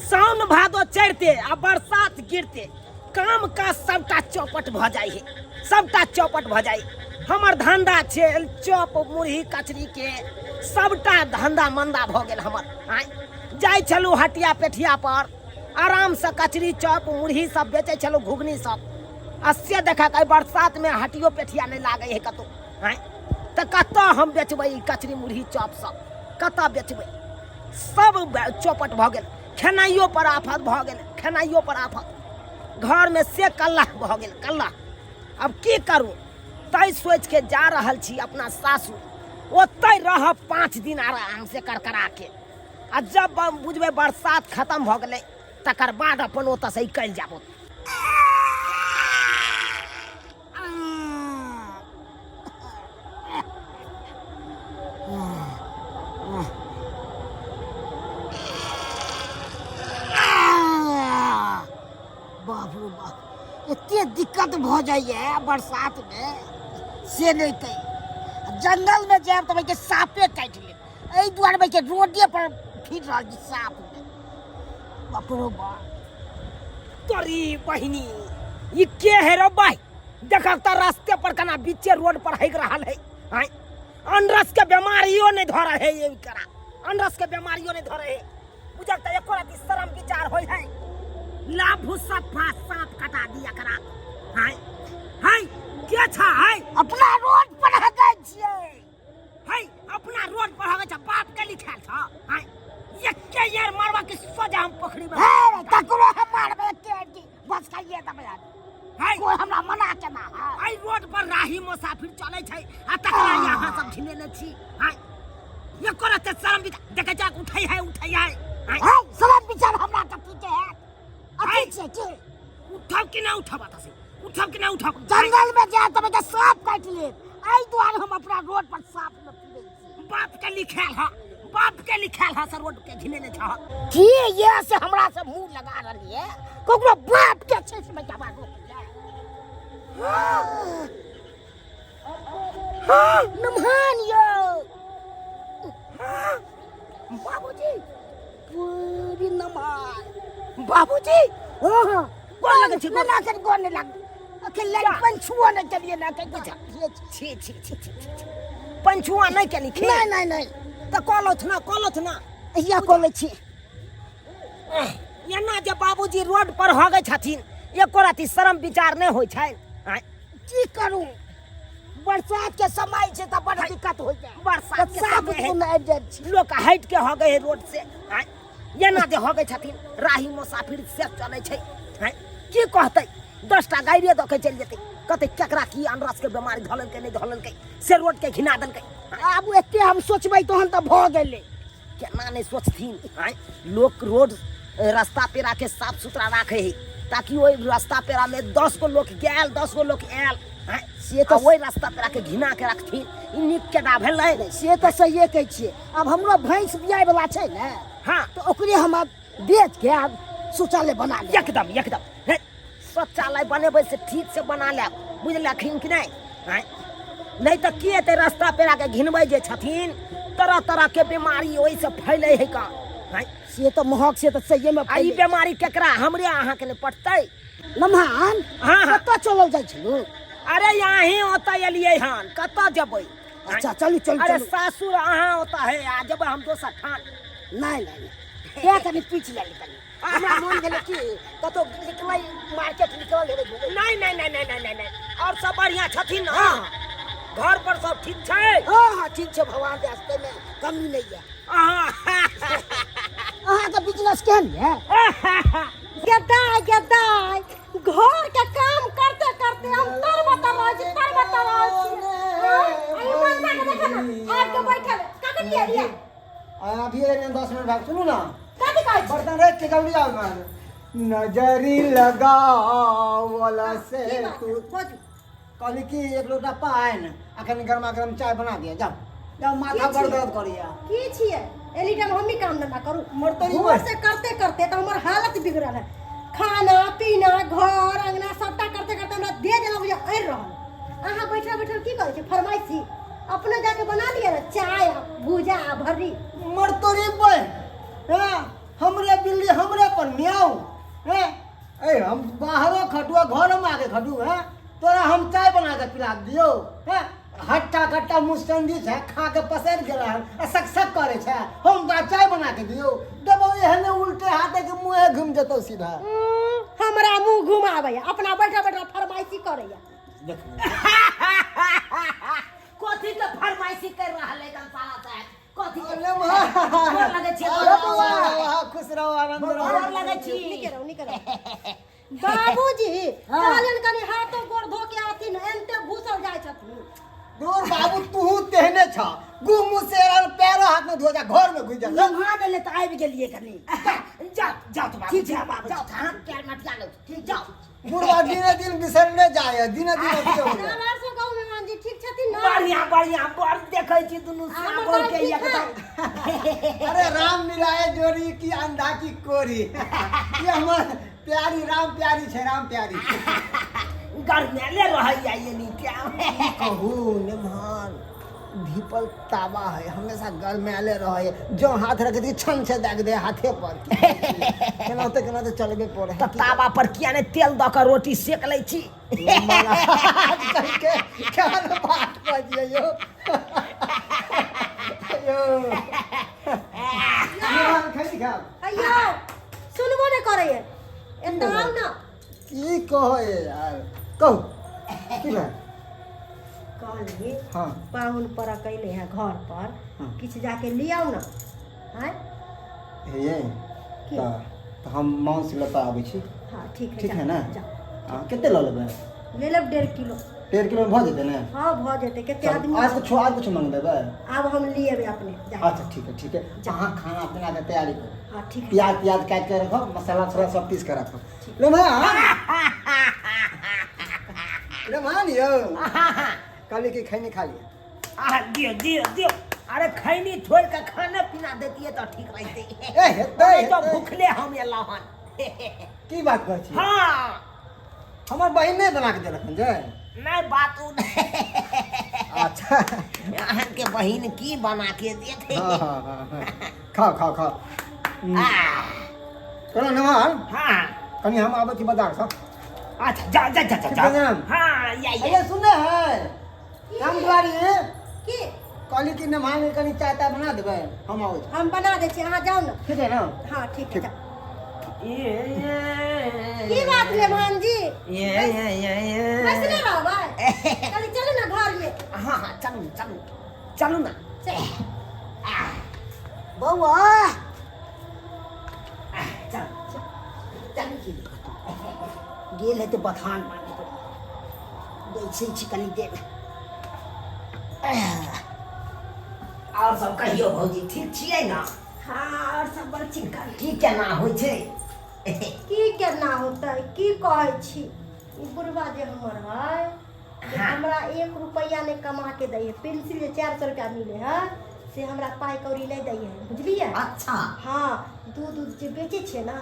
साउन भादो चढ़ते आ बरसात गिरते काम का सबटा चौपट भ जाए है, सबटा चौपट भ जाए। हमर धंधा छे चौप मुरही कचरी के सबटा धंधा मंदा भ गेल हमर। आय जाय छलू हटिया पेठिया पर आराम से कचरी चौप मुरही सब बेचे छलू, घुगनी सब। अस्य देखा के बरसात में हटियो पेठिया नहीं लागे है कतो। आय त कत हम बेचबै कचरी मुरही चौप सब, कत बेचबै? सब चौपट भ गेल, खेनाइयो पर आफत भ गेल, खेनाइयो पर आफत। घर में से कल्ला भ गेल, कल्ला। अब की करूं? तै सोच के जा रहल छी अपना सासुर, ओतै रह 5 दिन आराम से करकरा के। आ जब बुझबे बरसात खत्म भ गेलै तकर बाद अपन ओतऽ से निकल जाबो। बाप रे बाप, इतनी दिक्कत भ जाइए बरसात में से नहीं कही। जंगल में जाए तो के सापे काट ले, एहि दुआरे में के रोडे पर फिर रह साप में। बाप रे बाप, तोरी बहिनी ये के है रो भाई? देखा त रास्ते पर कना बीचे रोड पर हैग रहल है। हां अनरस के बीमारियों नहीं धरे है, ये करा अनरस के बीमारियों नहीं धरे है। बुझल त एको राती शर्म विचार होय है, लाभू सब फास सांप कटा दिया करा। हाय हाय क्या छा? हाय अपना रोड पर हगै छियै, हाय अपना रोड पर हगै छ, बाप के लिखाल छ। हाय ये के यार मारवा के सोजा हम पकड़ी में है तकरो हम मारबे के जी बस खाइए त बजा। हाय कोई हमरा मना के ना है। हाय रोड पर राही मुसाफिर चलै छै आ तकरा यहां सब झिने न छी। हाय ये करत शर्म विचार देखे जा उठै है, उठै है। हाय शर्म विचार हमरा के पीछे है। उठब कि ना उठब? से उठब कि ना उठब? जंगल में जा तब के सांप काट ले, एहि दुआरे हम अपना रोड पर सांप न पीले छी। बाप के लिखाल है, बाप के लिखाल है सर रोड के घिने ने छ की ये से हमरा से मुंह लगा रहली है। कोकरो बाप के छै से बचा बागो। हां नमहान यो बाबूजी, पूरी नमहान बाबूजी। हां कोन लगे छी? ना कर कोन नहीं लग अकेले पंछुआ न चलिए ना के बुझा छी छी छी छी पंछुआ नहीं चली खे। नहीं नहीं नहीं त कॉलोथ ना या कोले छी। एना जे बाबूजी रोड पर होगे छथिन एको राती शर्म विचार नहीं होय छै। की करूं? बरसात के समय छै त बड़ दिक्कत होय जाय। बरसात के समय में आबि जाय छी, लोग हट के होगे है रोड से। एना जे होगे छथिन राही मुसाफिर से चले छै। की कहते 10टा गाड़िए दऽ के चलि जेतै, कहते केकरा की अनरस के बीमारी धलल के नहीं धलल के से रोड के घिना देलकै। आब एते हम सोचबै तहन त भ गेलै, केना नहीं सोचथिन। लोग रोड रास्ता पेरा के साफ सुथरा राखे है ताकि ओइ रास्ता पेरा में 10 गो लोग गेल 10 गो लोग आयल से तो ओइ रास्ता पेरा के घिना के रखथिन। ई नीक केना भेलै? से तो सहिए कहै छियै। अब हमरो भैंस बियाय वाला छै ने, हां तो ओकरे हम बेच के अब शौचालय बना ले। एकदम एकदम शौचालय बनेबै से ठीक से बना ले, बुझलखिन कि नहीं? नहीं तो की एते रास्ता पेरा के घिनबै जे छथिन तरह तरह के बीमारी ओहि से फैले है का। से तो महक से तो सही में ई बीमारी केकरा हमरे अहाँ के ने पड़तै? नमहान हां कत चलल जाय छलु? अरे यहीं होता एलियै हन, कत जेबै? अच्छा चलू चलू। अरे सासुर अहाँ होता है आ जब हम दोसर ठान। नहीं नहीं क्या कनी पीछ ले कनी हमरा मन गेले कि कतो निकलै मार्केट निकल हेबै घुमै। नहीं नहीं नहीं नहीं नहीं नहीं और सब बढ़िया छथिन ना? घर पर सब ठीक छै? हां ठीक छै, भगवान के आस्ते में कमी नहीं है। अहाँ का बिजनेस केहन है? गदाय गदाय घर के काम करते करते हम तर बता रह छी। आई मनसा के देखा ना आब के बैठल का कर दिया रे? अभी 10 मिनट भाग सुनू ना। का दिखाई छी? बर्तन रख के जल्दी आओ ना। नजरी लगाओ वाला से तू कहली कि एक लोटा पाइन अखन गरमा गरम चाय बना दिया। जाओ जाओ, माथा बड़ दर्द करिया। की छिए एनी टाइम हम ही काम ना करू? मरतरी घर से करते करते तो हमर हालत बिगड़ल है। खाना पीना घर अंगना सबटा करते करते हमरा दे देना बुझा कर रहल। अहाँ बैठल बैठल की करे छी? फरमाइशी अपने जाके बना लिया ना चाय भुजा भरी। मरतरी पे हां हमरे बिल्ली हमरे पर खडू है तोरा हम चाय बना के पिला दियो है हट्टा कट्टा मुस्टंदी छै खा के पसर गेल आ सक करे छै हम तोरा चाय बना के दियो देबो एहन उल्टे हाथे के मुंह घुम जतो सीधा हमरा मुंह घुमाबै अपना बैठा बैठा फरमाइशी करैया देख कथी के फरमाइशी कर रहल है साला साहब कथी के अरे वाह गोर लगै छी वाह खुश रहो आनंद रहो गोर लगै छी निकरो बाबूजी कहलन कनी हाथो गोर धो के आथिन एनते घुसल जाय छथिन दूर बाबू तू तेहने छ गुमु से पैर हाथ में धो जा घर में घुस जा लम्हा देले त आबि गेलिए कनी जाओ जाओ तो बाबू ठीक है बाबू जाओ हाथ पैर मत लो ठीक जाओ बुढ़वा दिने दिन बिसरने जाए दिने दिन अथी हो जाए हमार से कहू मेहमान जी ठीक छथिन ना बढ़िया बढ़िया बड़ देखै छी दुनु सागर के एकदम अरे राम मिलाए जोड़ी की अंधा की कोरी ये हमार प्यारी राम प्यारी छे राम प्यारी गरमेले रहैया ये नीचा कहू निमान धीपल तावा है हमेशा गरमेले रहे जो हाथ रख दी छन से दाग दे हाथे पर केनाते चलबे पड़े त तावा पर किया ने तेल द के रोटी सेक लै छी आजकल के क्या बात बजियो यो निमान खाई खा अयो सुनबो ने करैया एतना आउ ना की कहे यार कहू की है कहली हाँ पाहुन पर कैले हैं घर पर हाँ। किछ जाके लियाओ ना हैं ये की? तो हम मांस लता आबै छी हाँ ठीक है ठीक है जाओ, ना जाओ हाँ कितने ल लेबै ले लब 1.5 किलो 1.5 किलो में भऽ जेतै ने हाँ भ जेते केते चल, आदमी आज कुछ मांग देबै अब हम लिए अपने जाओ अच्छा ठीक है अहाँ खाना पीना के तैयारी करू हाँ ठीक है प्याज काट के रखो मसाला थोड़ा सब पीस के रखो ले मां ले मान यो काली की खैनी खा लिया दियो दियो दियो अरे खैनी छोड़ के खाना पीना देतिए तो ठीक रहते ए हेतै तो भूखले हम एलहन की बात कहै छी हाँ हमर बहिन नहीं बना के देलखन जे नहीं बात उ अच्छा अहन के बहिन की बना के देते हाँ खाओ चलो नमान हाँ कनी हम आबै छी बाजार से अच्छा जा जा जा जा हाँ ये ये सुने है हम दुआरी की काली की नमान में कनी चाय ताय बना देबै हम आबै छी हम बना दे छी अहाँ जाओ ना ठीक है ना हाँ ठीक है ठीक। जाओ की बात मेहमान जी ये कैसे रहबै कल चलो ना घर में हाँ हाँ चलू चलू चलू ना चल बउआ चल चल गेल है तो बथान पानी पर दै छी कनी देर और सब कहियो भौजी ठीक छियै ना हाँ और सब बड़ चिंता की केना होइ छै की केना होतै की कहै छी ई बुढ़वा जे हमर है से हमरा 1 रुपया नहीं कमा के दै है पेंसिल जे 400 रुपया मिले है से हमरा पाई कौड़ी नहीं दै है बुझलिए अच्छा हाँ दूध जे बेचे छे ना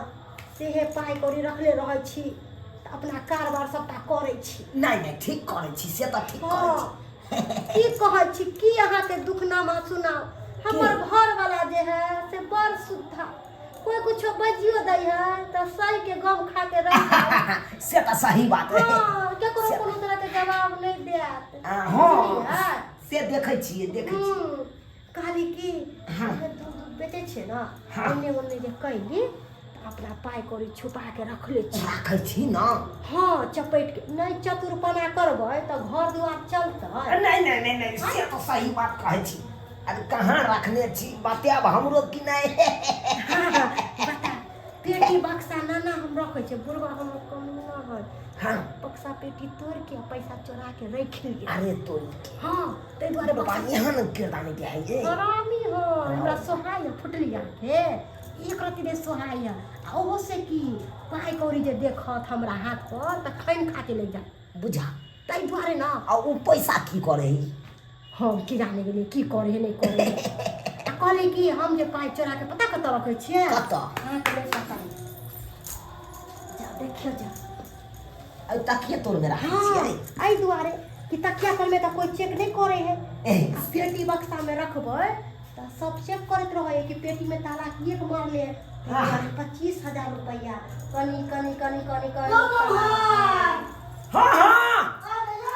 से हे पाई कौड़ी रखले रहै छी त अपना कारोबार सबटा करै छी नहीं ठीक करै छी से तो ठीक करै हाँ छी की कहै छी की अहाँ के दुखनामा सुनाओ हमर घर वाला जे है से बड़ सुद्धा कोई कुछो बजियो दै है तो सही के गम खा के रह से तो सही बात है हाँ केकरो कोनो तरह के जवाब नहीं देत हाँ से देखै छियै कहली की हाँ। दूध बेचे छे ना हाँ। ओन्ने जे कैली अपना पाई कौड़ी छुपा के रखले छी राखै छी ना हाँ चपेट के नहीं चतुरपना करबै तो घर दुआर चलतै नहीं से तो सही बात कहै छी अरे कहाँ रखने छी बताब हमरो कि नहीं बता पेटी बक्सा नाना हम रखे छे बुढ़वा हम कम ना है हाँ बक्सा पेटी तोड़ के पैसा चोरा के रख लिए अरे तो हाँ ते द्वारे बाबा यहाँ न गिरदाने के है ये हरामी हो हमरा सोहाय फुटलिया के एक रति ने सोहाय ओहो से की पाई कौड़ी जे देखत हमरा हाथ पर त खैन खा के ले जा बुझा तै द्वारे ना आ उ पैसा की करे है हम की जाने गेली की करे है नहीं करे है आ कहले कि हम जे पाई चोरा के पता कत रखे छिए कतऽ? हां के पता नहीं जा देखियो जा आ तकिए तोड़ में रखै हाँ छियै आई द्वारे कि तकिया पर में तो कोई चेक नहीं करे है एह, आ पेटी बक्सा में रखबै तो सब चेक करत रहे कि पेटी में ताला किए के मारले हाँ। 25,000 रुपया कनी कनी कनी कनी कनी हाँ हाँ आ गयो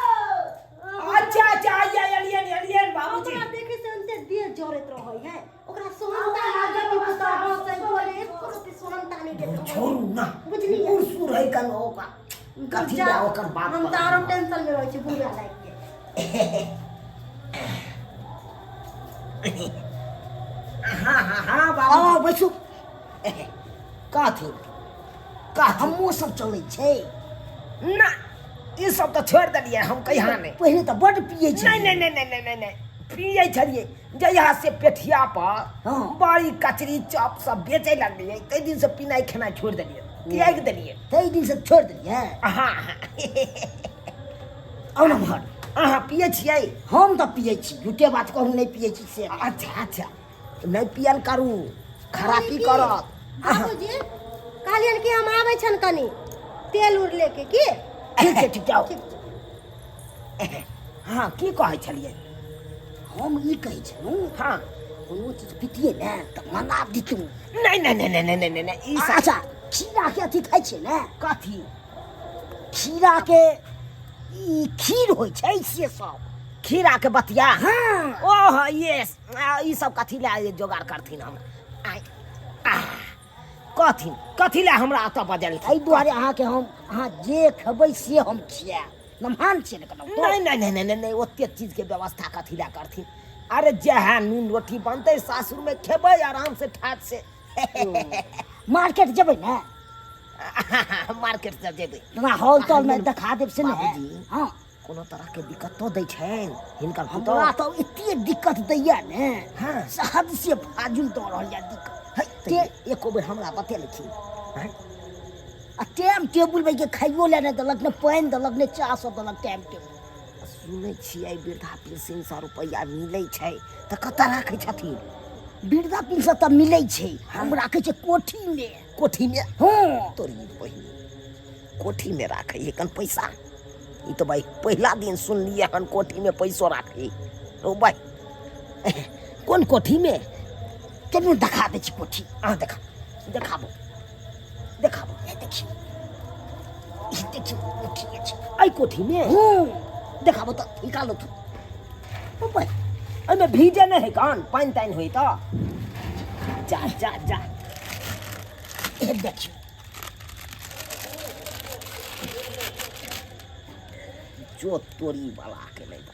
अच्छा अच्छा एलियन बाबूजी ओकरा देखे से उनसे दिए जोरत रहै है ओकरा सोहनता लागे कि पता हो से बोले एको रति सोहनता नहीं देत छोड़ू ना बुझली सुर है कन होगा कथी ला ओकर बात हम तारो टेंशन में रहै छी बुढ़ा लाग के हाँ बाबू बैसू कथी हमो सब चलै छै ना ई सब तो छोड़ दिलिए हम कहिया नहीं पहले तो बड़ पिए छी नहीं पिए छलिए जहिया से पेठिया पर हाँ। बड़ी कचरी चॉप सब बेचे लगलिए तै दिन से पिनाई खेनाई छोड़ दिलिए त्याग दिलिए तई दिन से छोड़ दिलिए हाँ औ न भर अहाँ पिए छियै हम तो पिए छी झूठे बात कहूं नहीं पिए छी से अच्छा नहीं पियल करू खराबी करत बाबूजी कहलियन कि हम आबै छन कनी तेल उड़ लेके की ठीक जाओ हाँ की कहै छलिए हम ई कहै छनु हाँ कोनो चीज पितिए ने त मना दितु नहीं ई सब अच्छा खीरा के अथी खाइ छै ने कथी खीरा के ई खीर होइ छै से सब खीरा के बतिया हाँ ओह यस ई सब कथी ला जोगाड़ करथिन हम कथी ला हमरा अतऽ बजल एहि दुआरे अहाँके हम अहाँ जे खेबै से हम खिया नमहान छियै ने कतौ नहीं ओते चीज के व्यवस्था कथी ला करथिन अरे जहाँ नून रोटी बनते सासुर में खेबै आराम से ठाट से मार्केट जेबै ने मार्केट से जेबै तोरा हॉल तॉल में देखा देब से ने बाबूजी। हाँ कोनो तरह के दिक्कत तो दै छनि हिनकर हमरा तो एते दिक्कत दैया ने हाँ। हद से फाजुल दऽ रहल या दिक्कत ते एको बेर हमरा बतेलखिन आ टाइम टेबुल में के खाइयो ले ने देलक ने पानि देलक ने चाह सब देलक टाइम टेबुल सुनै छियै वृद्धा पेंशन 100 रुपया मिलै छै तऽ कतऽ राखै छथिन वृद्धा पेंशन तऽ मिलै छै हम राखै छै कोठी में हाँ तोरी बहिनी कोठी में राखै है कन पैसा ई तो भाई पहला दिन सुनलिए हन कोठी में पैसो राखै ओ भाई कोन कोठी में चलू देखा दै छी कोठी अहाँ देखाबो ए देखियो ई देखियो कोठी छै एहि कोठी में हाँ देखाबो तऽ निकालो तू ओ भाई एहिमे भीजे नहि है कान पानि तानि होइ तऽ जा ए देखियो जो तोरी वाला के नहीं बा।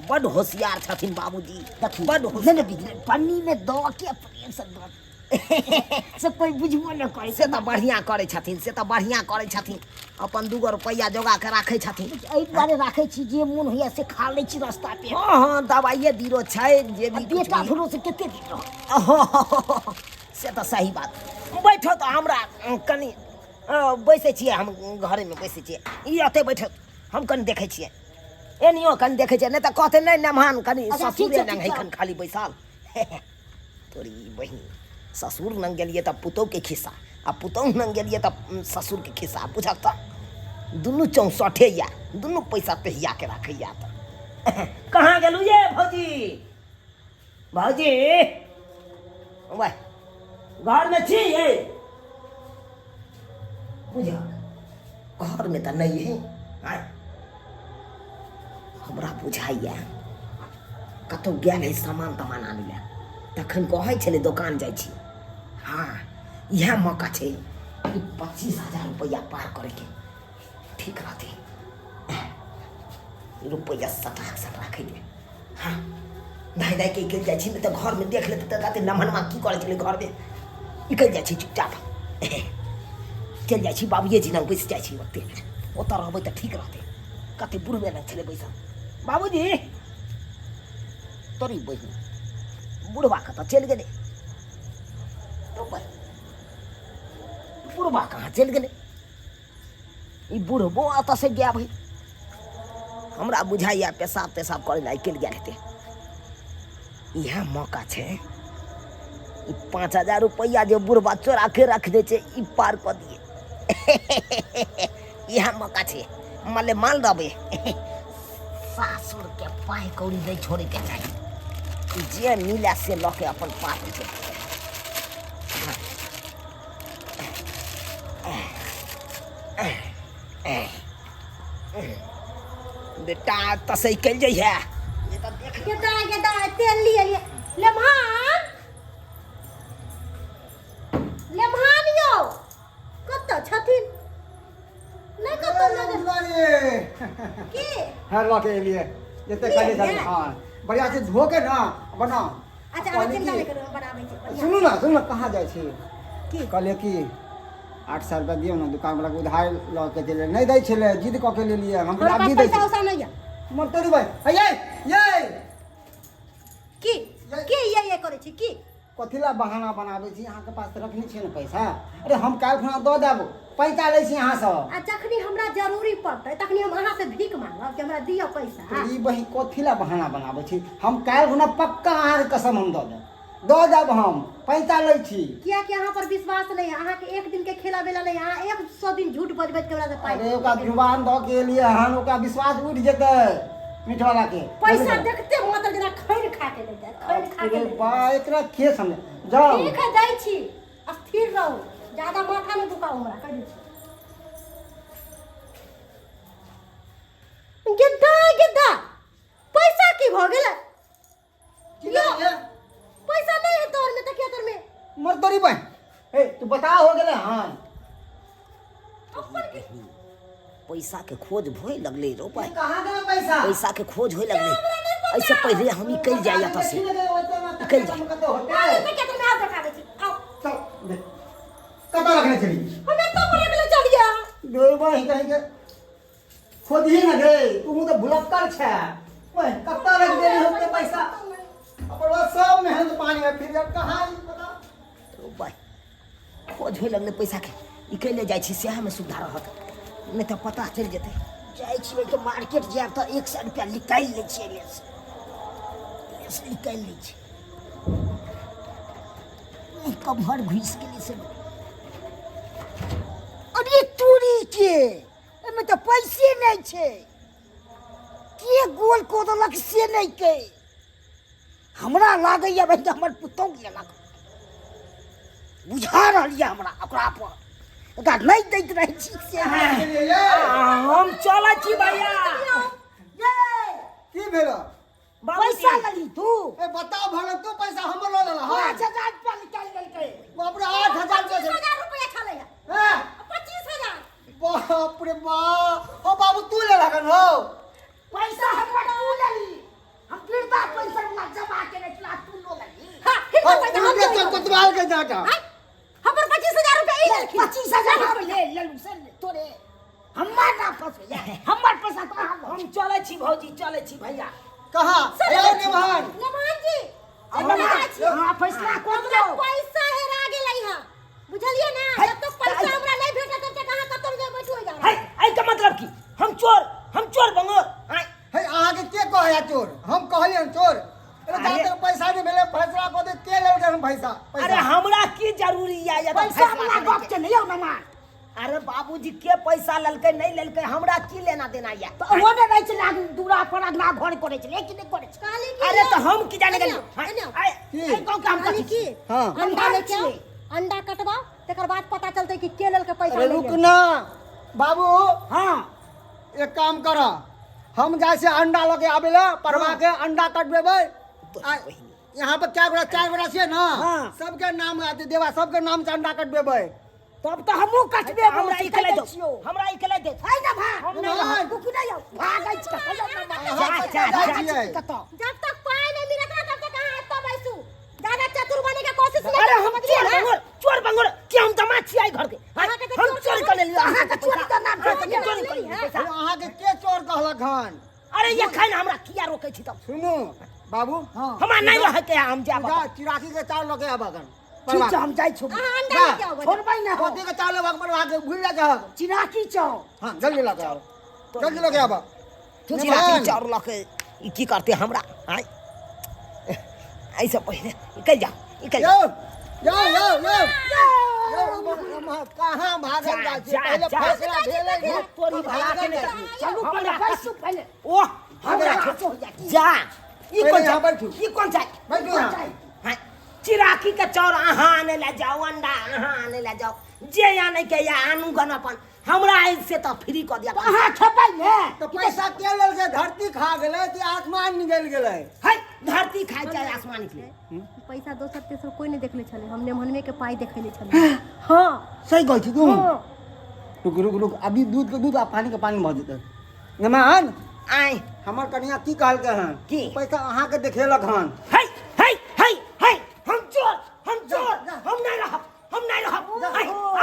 बड़ होशियार छथिन बाबूजी देखियो बड़ ने बिजली पन्नी में दऽ के प्रेम से दऽ से कोई बुझबो न करे से तऽ बढ़िया करै छथिन अपन 2 रुपया जोगा के राखै छथिन एहि दुआरे राखै छी जे मोन होइया से खा लै छी रास्ता पे हाँ दवाइए दिरो छै जे भी कुछ बेटा भी। भरो से कते दिन रह से तऽ सही बात बैठो तऽ हमरा कनि बैसै छियै हम घरे में बैसै छियै ई अते बैठो हम कनि देखै छियै एनियो कनि देखै छियै नहि तऽ कहते नहि नमहान कनि अच्छा, ठीक ससुरे छै, लग ठीक है छै। कनि खाली बैसल तोरी बहिनी ससुर लग गेलियै तऽ पुतोह के खिस्सा आ पुतोह लग गेलियै तऽ ससुर के खिस्सा बुझक तऽ दुनू 64 या दुनू पैसा तहिया के राखैया तऽ कहाँ गेलू ये भौजी वाह घर में छी ये बुझा घर में तऽ नहीं है आय हमरा बुझाइया कतौ गेल है सामान तमान आनै लए तखन कहै छलै दोकान जाइ छी हाँ इएह मौका छै 25,000 रुपया पार करके ठीक रहते रुपया सटाक राखै ले हाँ दाइ के निकलि जाइ छी नहि तऽ घर में देख लेते तऽ कहते नमहनमा की करै छलै घर में निकलि जाइ छी चुपचाप चलि जाइ छी बाबूए जी लग बैस जाइ छी ओते ओतऽ रहबै तऽ ठीक रहतै कते बुढ़बे लग छलै बैसल बाबूजी तोरी बहिनी बुढ़बा कतऽ चलि गेलै बुढ़बा कहाँ चलि गेलै ई बुढ़बो ओतऽ से गया भाई हमरा बुझाइया पेशाब तेशाब करे ला निकलि गेल हेतै इएह मौका छै ई 5,000 रुपया जे बुढ़बा चोरा के रख दे छै ई पार कऽ दिए इएह मौका छै मले माल रहबै सासुर के पाइ कौड़ी नहीं छोड़े के चाही जे मिले से लऽ के अपन पार होइ छै बेटा तसई कल जाइ है गेदा तेल लिए लेमहान यो कत छथिन नहीं कत की हर लगे लिए जते खाली सब हां बढ़िया से धो के ना बनाओ अच्छा हम चिंता नहीं करो हम बनाबै छी सुनो ना कहाँ जाए छी की कहले कि 800 रुपया दियो ना दुकान वाला के उधार ल के चले नहीं दै छले जिद क के ले लिए हम हमरा लागी पास दै पैसा उसा नहीं है मन तोरी भाई ये की ये करे छी की कथिला बहाना बनाबै छी अहाँ के पास त रखनी छै ना पैसा अरे हम काल खुना दऽ देब पैसा लै छी अहाँ से आ जखनी हमरा जरूरी पड़तै तखनी हम अहाँ से भीख मांगब कि हमरा दियो पैसा ई बही कथिला बहाना बनाबै छी हम काल खुना पक्का अहाँ के कसम हम दऽ देब हम पैसा लै छी किया कि अहाँ पर विश्वास नहीं है अहाँ के एक दिन के खेला बेला नहीं अहाँ 100 दिन झूठ बज के हमरा से पाई अरे ओका जुबान दऽ के लिए हन ओका विश्वास उठ जेतै मिठवाला के पैसा देखते मतलब जना खैर खा के देते खैर खा के अरे बा एकरा के समझ जाओ ठीक है दै छी स्थिर रहू ज्यादा माथा में दुखाओ हमरा कह दै छी गिद्धा पैसा की भ गेलै पैसा नहीं है तोर में तकिया तोर में मर तोरी बहन ए तू बता हो गेले हां अपन की पैसा के खोज भोय लगले रो भाई कहां गेल पैसा पैसा के खोज होय लगले ऐसे पहले हम ही कल जाया था से निकल जा तकिया तोर में आओ दिखा दे छी आओ चल कता रखने चली हमें तो पर अगले चल गया देवा ही कहीं के खुद ही न गए तू तो भुलक्कर छे ओए कता रख देली होते पैसा अपन सब मेहनत पानी में फिर जब कहां पता रो भाई खोज होय लगले पैसा के निकल जाय छी से हमें सुधार रहत नहीं तो पता चल जेते जाय छी के मार्केट जाब तो 100 रुपया निकाल ले छी लेस निकाल ले छी कब घर घुस गेली से अरे तूरी के एमे तो पैसे नहीं छे के गोल को दलक से नहीं के हमरा लागैया भाई हमर पुतौ गेलक बुझा रहलिया हमरा ओकरा पर ओकरा नहीं दैत रही छी से हम चलै छी भैया की भेलो पैसा लली तू ए बताओ भला तू पैसा हमर ल लेला हां 5000 रुपया निकाल लेलकै बाप रे 8000 रुपया छले हां 25000 बाप रे बा ओ बाबू तू ले लगन हो पैसा हमर तू लली हम फिर बा पैसा ना जमा के रखला तू लो लली हां फिर पैसा हम तो कोतवाल के जाटा हमर 25000 रुपया ई लेलखिन 25000 रुपया ले ललू से तोरे हमर ना फस हमर पैसा तो हम चलै छी भौजी चलै छी भैया कहां ए नेमान जी हां फैसला कर लो पैसा हेरा गेलै हां बुझलिए ना जब तक पैसा हमरा नहीं भेटत तब तक कहां कतौ जे बैठो जा है आई का मतलब की हम चोर बंगोर आई है आगे के कहया चोर हम कहलियन चोर अरे जाते पैसा नहीं भेले फैसला को दे के ले हम पैसा अरे हमरा की जरूरी है पैसा वाला गप के नहीं हो ना अरे बाबूजी के पैसा ललके नहीं ललके हमरा की लेना देना है तो ओने नहीं चला दूरा पर ना घर करे चले कि नहीं करे काली की अरे तो हम की जाने गेल की? कौन काम काली की हां अंडा लेके आओ अंडा कटवाओ तकर बाद पता चलते कि के लेलके पैसा अरे ले रुक ना बाबू हां एक काम कर हम जाय से अंडा लगे आबेला परवा के अंडा कटबेबै यहाँ पर क्या बड़ा 4 बड़ा से ना हाँ। सबके नाम आते देवा सबके नाम से अंडा कटबेबै तब तो हमहु कटबे हमरा इकले दो हमरा इकले दे है ना भाई हम नहीं तू की नहीं भागै छ जा कतो जब तक पाई नहीं मिलत ना तब तक कहां हत्ता बैसू ज्यादा चतुर बने के कोशिश नहीं अरे हम चोर बंगोर कि हम तमाची आई घर के हम चोर कर लेलियो अहाँ के चोरी का नाम से चोरी कर पैसा अहाँ के चोर कहलक हन अरे ये खाइन हमरा किया रोकै छी तब सुनो बाबू हमरा नहीं रह के हम जाब जा चिराकी के चार लगे आबगन ठीक छै हम जाई छु अंडा लेके आओ छोड़बै ना हो कथी के चार लगे परवा के भूल जा चिराकी चौ हां जल्दी लगे आओ जल्दी लगे आबा चिराकी चार लके ई की करते हमरा आई ऐसे पहले निकल जा निकल यो कहां भागल जा पहले फैसला भेले तोरी भला के नहीं चलू पहले ओ हमरा जा ई कौन जा ई कौन जा बैठो यहाँ चिराकी के चौर अहाँ आने ले जाओ अंडा अहाँ आने ले जाओ जे या नहीं के या आनू गनापन हमरा आज से तो फ्री कर दिया कहाँ छपल है तो पैसा के लेल से धरती खा गेलै कि आसमान निकल गेलै? है धरती खाए चाहे आसमान निकले पैसा दोसर तेसर कोई नहीं देखले छले, हमने मनमे के पाई देखले छले। हाँ सही कहै छी तू। हाँ। रुक रुक रुक, अभी दूध के दूध आ पानी के पानी भऽ जेतै। मेहमान आए हमर कनिया की कहलकै हन की? पैसा अहाँ के देखेलक हन। है हम चोर हम नहीं रहब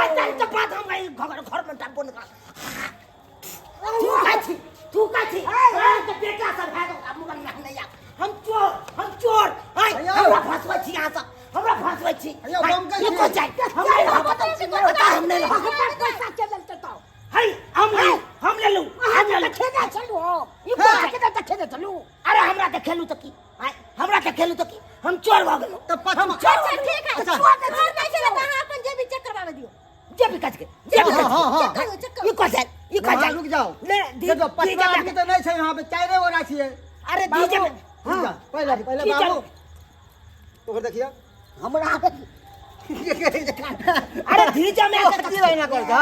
आज तक के बाद हम आई घर में टापो निकल तू का थी तो बेटा सब है तो मुगल नहीं या हम चोर आई हमरा फसबै छी यहां से हमरा फसबै छी अयो बम के ये को चाहिए हम नहीं रहब पैसा चलल तो है हम ले लूं खेदा चलू ये को खेदा चलू अरे हमरा देखेलू तो की हमरा देखेलू तो की हम चोर भ गेलू तो हम चल ठीक है, चोर नहीं चले तो हाँ अपन जेबी चेक करवावे दियो। जेबी कट के चेक करो ये को चाहिए मेहमान रुक जाओ। ले देखो पटना आदमी तो नहीं छै यहाँ पे, चारे ओरा छियै। अरे डीजे में रुक जा, पहले ठीक है। बाबू तो देखिए हमरा अरे डीजे में कथी रहना कर जा,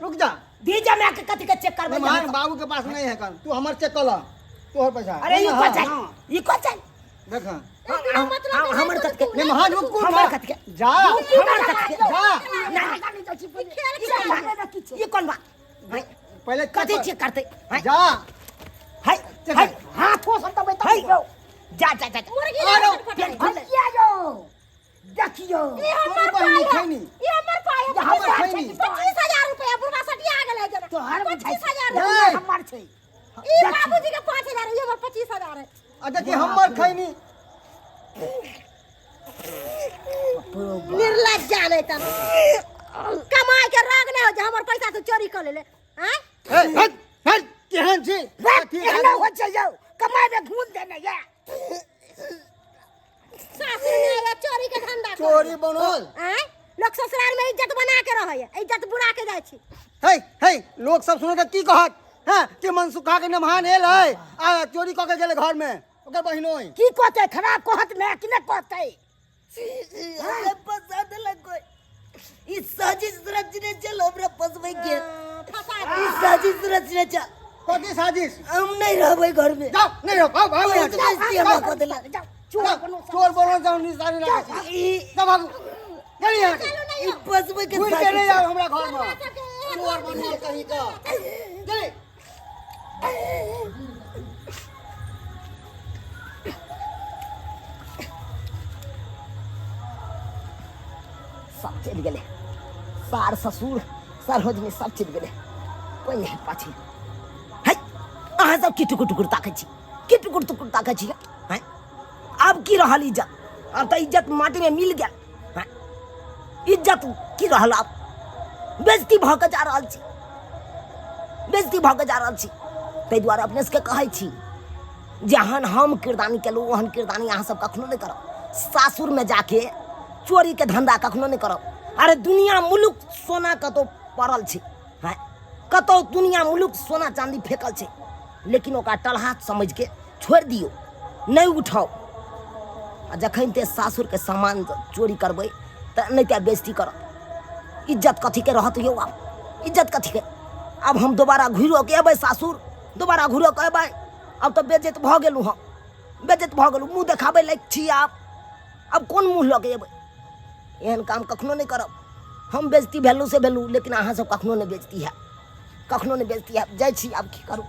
रुक जा। डीजे में आके कथी के चेक करबे मेहमान बाबू के पास नहीं है कर, तू हमर चेक कर ला तोहर पैसा। अरे ये को चाहिए ये को चाहिए देख हमर कट के मेहमान रुक हमर कट के जा हमर कट के जा ये कौन बात पहले कथी चेक करते जा। हाय हाथों से तब हाय जा देखियो ये हमर बहिनी पाई खैनी ये हमर पाई ये हमर खैनी 25,000 रुपया बुढ़वा सटिया गेलै जरा तो हर 25,000 हमर छै ई बाबूजी के 5,000 ये हमर 25,000 है। आ देखिए हमर खैनी निर्लज्जा नहीं तब कमाई के राग नहीं हो जा हमर पैसा तो चोरी कर ले हैं हट केहन छी एहना हो जाओ कमाई में घून देने या सासुर में ये चोरी के धंधा कर चोरी बनल हैं लोग ससुराल में इज्जत बना के रहे है, इज्जत बुरा के जाय छी। हे लोग सब सुनो त की कहत हां कि मनसुखा के नमहान एल है आ चोरी क के गेले घर में ओकर बहिनोई की कहते खराब कहत में कि न कहते अरे पसंद लगो इस साजिश रचने चल हमरा पसवे के फसा इस साजिश रचने चल कथी साजिश? हम नहीं रहबै घर में जाओ नहीं रहो भाग भाग यहाँ से। हमरा को देला चोर बोलो जाओ निशानी ना किसी सब भाग चलिए यहाँ से ई पसवे के घुर के ले जाओ हमरा घर में के चोर बनल कहीं का चले सब चल गेले सार ससुर सरहोजनी सब चल गेले कोई नहीं पाछे है अहाँ सब की टुकुर ताकै छी की टुकुर ताकै छी हैं अब की रहल इज्जत अब तो इज्जत माटी में मिल गया हैं इज्जत की रहल अब बेइज्जती भ के जा रहल छी बेइज्जती भ के जा रहल छी ताहि दुआरे अपने से कहै छी जहन हम किरदानी केलू ओहन किरदानी अहाँ सब कखनो नहीं करब सासुर में जाके चोरी के धंधा कखनो नहीं करब अरे दुनिया मुलुक सोना कतो पड़ल छै हैं कतो दुनिया मुलुक सोना चांदी फेकल छै लेकिन ओकरा टलहा समझ के छोड़ दियो नहीं उठाओ आ जखन ते सासुर के सामान चोरी करबै त नहीं ते बेइज्जती करब इज्जत कथी के रहत यौ अब इज्जत कथी के अब हम दोबारा घुरो के अबै सासुर दोबारा घुरो के अबै अब तो बेइज्जत भ गेलू हम बेइज्जत भ गेलू मुंह देखाबै लायक छी आप अब कौन मुंह लगे अबै एहन काम कखनो नहीं करब हम बेइज्जती भेलू से भेलू लेकिन अहाँ सब कखनो नहीं बेइज्जती है कखनो नहीं बेइज्जती है जाइ छी अब की करू।